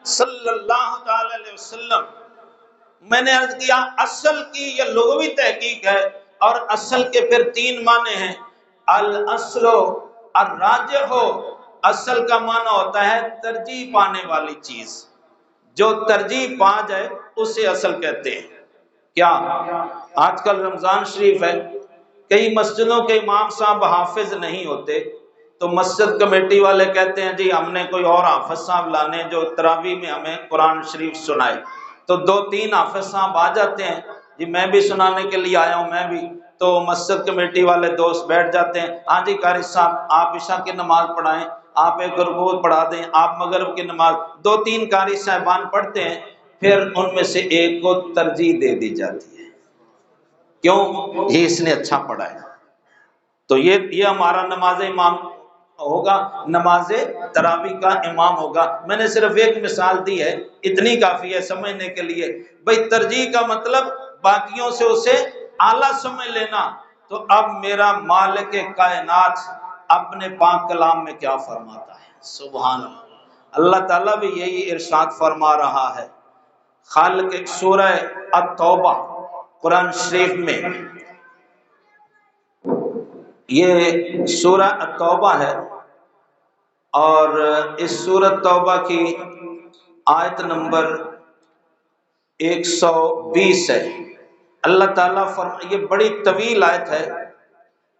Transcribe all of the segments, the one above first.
صلی اللہ تعالی علیہ وسلم، میں نے عرض کیا اصل کی یہ لغوی تحقیق ہے، اور اصل کے پھر تین معنی ہیں۔ الاصل الراجح، اصل کا معنی ہوتا ہے ترجیح پانے والی چیز، جو ترجیح پا جائے اسے اصل کہتے ہیں۔ کیا آج کل رمضان شریف ہے، کئی مسجدوں کے امام صاحب حافظ نہیں ہوتے، تو مسجد کمیٹی والے کہتے ہیں جی ہم نے کوئی اور حافظ صاحب لانے جو تراویح میں ہمیں قرآن شریف سنائے، تو دو تین حافظ صاحب آ جاتے ہیں، جی میں بھی سنانے کے لیے آیا ہوں، میں بھی، تو مسجد کمیٹی والے دوست بیٹھ جاتے ہیں، ہاں جی قاری صاحب آپ عشاء کی نماز پڑھائیں، آپ ایک رکوع پڑھا دیں، آپ مغرب کی نماز، دو تین قاری صاحبان پڑھتے ہیں، پھر ان میں سے ایک کو ترجیح دے دی جاتی ہے، کیوں؟ یہ اس نے اچھا پڑھا ہے، تو یہ ہمارا نماز امام ہوگا، نماز تراویح کا امام ہوگا۔ میں نے صرف ایک مثال دی ہے، اتنی کافی ہے سمجھنے کے لیے۔ بھئی ترجیح کا مطلب باقیوں سے اسے اعلیٰ سمجھ لینا۔ تو اب میرا مالک کائنات اپنے پاک کلام میں کیا فرماتا ہے؟ سبحان اللہ، اللہ تعالیٰ بھی یہی ارشاد فرما رہا ہے۔ خالق سورہ التوبہ قرآن شریف میں، یہ سورہ التوبہ ہے، اور اس سورہ توبہ کی آیت نمبر 120 ہے۔ اللہ تعالیٰ یہ بڑی طویل آیت ہے،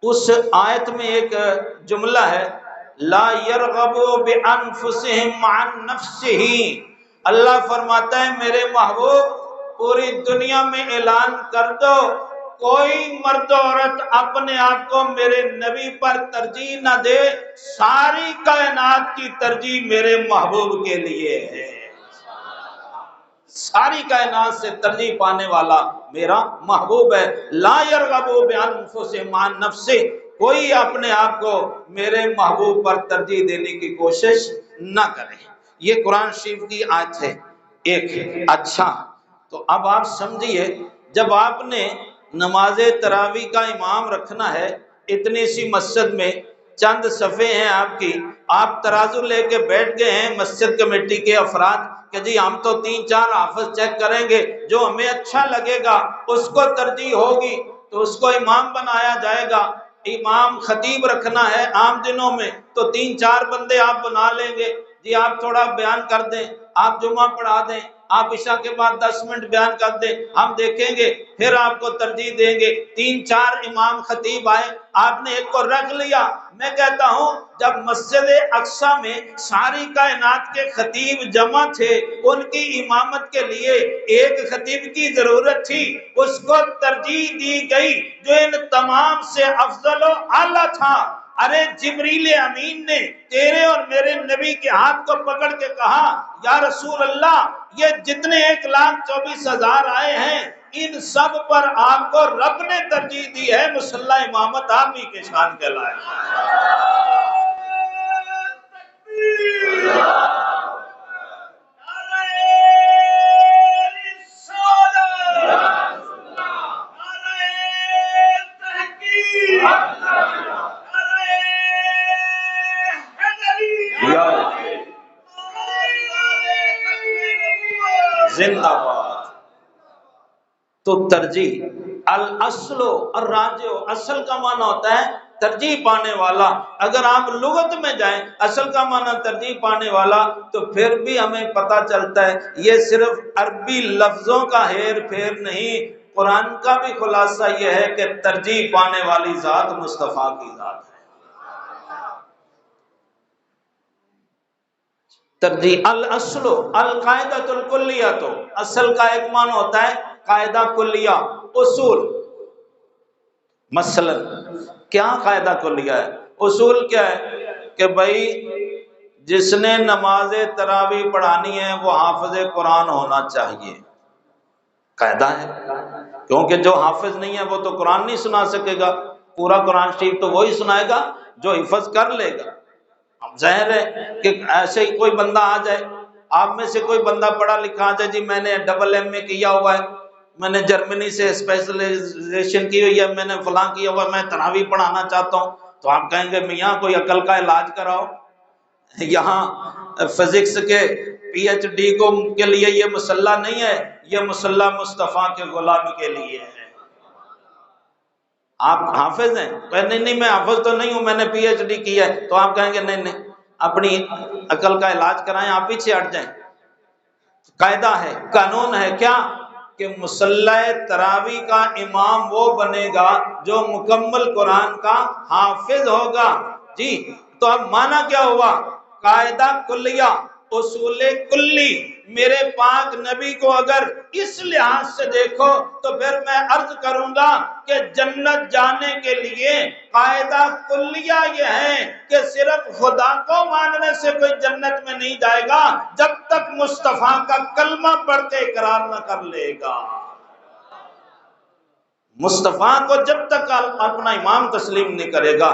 اس آیت میں ایک جملہ ہے لا يرغبوا بانفسهم عن نفسه، اللہ فرماتا ہے میرے محبوب پوری دنیا میں اعلان کر دو کوئی مرد و عورت اپنے آپ کو میرے نبی پر ترجیح نہ دے، ساری کائنات کی ترجیح میرے محبوب کے لیے ہے، ساری کائنات سے ترجیح پانے والا میرا محبوب ہے۔ لا یرغبوا بانفسهم عن نفسه، کوئی اپنے آپ کو میرے محبوب پر ترجیح دینے کی کوشش نہ کرے۔ یہ قرآن شریف کی آیت ہے ایک۔ اچھا تو اب آپ سمجھیے، جب آپ نے نماز تراویح کا امام رکھنا ہے، اتنی سی مسجد میں چند صفحے ہیں آپ کی، آپ ترازو لے کے بیٹھ گئے ہیں مسجد کمیٹی کے افراد کہ جی ہم تو تین چار حافظ چیک کریں گے، جو ہمیں اچھا لگے گا اس کو ترجیح ہوگی تو اس کو امام بنایا جائے گا۔ امام خطیب رکھنا ہے عام دنوں میں تو تین چار بندے آپ بنا لیں گے، جی آپ تھوڑا بیان کر دیں، آپ جمعہ پڑھا دیں، آپ عشاء کے بعد 10 منٹ بیان کر دیں، ہم دیکھیں گے، پھر آپ کو ترجیح دیں گے۔ تین چار امام خطیب آئے، آپ نے ایک کو رکھ لیا۔ میں کہتا ہوں جب مسجد اقصی میں ساری کائنات کے خطیب جمع تھے، ان کی امامت کے لیے ایک خطیب کی ضرورت تھی، اس کو ترجیح دی گئی جو ان تمام سے افضل و اعلیٰ تھا۔ ارے جبریل امین نے تیرے اور میرے نبی کے ہاتھ کو پکڑ کے کہا یا رسول اللہ یہ جتنے 1,24,000 آئے ہیں ان سب پر آپ کو رب نے ترجیح دی ہے، مصلی امامت آپ ہی کے شان کے لائق زندہ باد۔ تو ترجیح الاصل الراجح، اصل کا معنی ہوتا ہے ترجیح پانے والا۔ اگر آپ لغت میں جائیں اصل کا معنی ترجیح پانے والا، تو پھر بھی ہمیں پتہ چلتا ہے یہ صرف عربی لفظوں کا ہیر پھیر نہیں، قرآن کا بھی خلاصہ یہ ہے کہ ترجیح پانے والی ذات مصطفیٰ کی ذات ہے۔ ترجیح الاصل القاعدۃ الکلیہ، تو اصل کا ایک معنی ہوتا ہے قاعدہ کلیہ، اصول۔ مثلا کیا قاعدہ کلیہ ہے؟ اصول کیا ہے کہ بھائی جس نے نماز تراویح پڑھانی ہے وہ حافظ قرآن ہونا چاہیے، قاعدہ ہے، کیونکہ جو حافظ نہیں ہے وہ تو قرآن نہیں سنا سکے گا، پورا قرآن شریف تو وہی سنائے گا جو حفظ کر لے گا۔ اب ظاہر ہے کہ ایسے ہی کوئی بندہ آ جائے، آپ میں سے کوئی بندہ پڑھا لکھا آ جائے، جی میں نے MA کیا ہوا ہے، میں نے جرمنی سے اسپیشلائزیشن کی ہوئی ہے، میں نے فلاں کیا ہوا ہے، میں تراویح پڑھانا چاہتا ہوں، تو آپ کہیں گے میاں کوئی عقل کا علاج کراؤ، یہاں فزکس کے پی ایچ ڈی کو کے لیے یہ مسلح نہیں ہے، یہ مسلح مصطفیٰ کے غلام کے لیے ہے۔ آپ حافظ ہیں؟ نہیں نہیں میں حافظ تو نہیں ہوں، میں نے پی ایچ ڈی کیا ہے۔ تو آپ کہیں گے نہیں نہیں اپنی عقل کا علاج کرائیں، آپ پیچھے ہٹ جائیں۔ قاعدہ ہے، قانون ہے کیا کہ مصلی تراویح کا امام وہ بنے گا جو مکمل قرآن کا حافظ ہوگا۔ جی تو اب معنی کیا ہوا؟ قاعدہ کلیہ، اصول کلی۔ میرے پاک نبی کو اگر اس لحاظ سے دیکھو تو پھر میں عرض کروں گا کہ جنت جانے کے لیے قاعدہ کلیہ یہ ہے کہ صرف خدا کو ماننے سے کوئی جنت میں نہیں جائے گا جب تک مصطفیٰ کا کلمہ پڑھ کے اقرار نہ کر لے گا۔ مصطفیٰ کو جب تک اپنا امام تسلیم نہیں کرے گا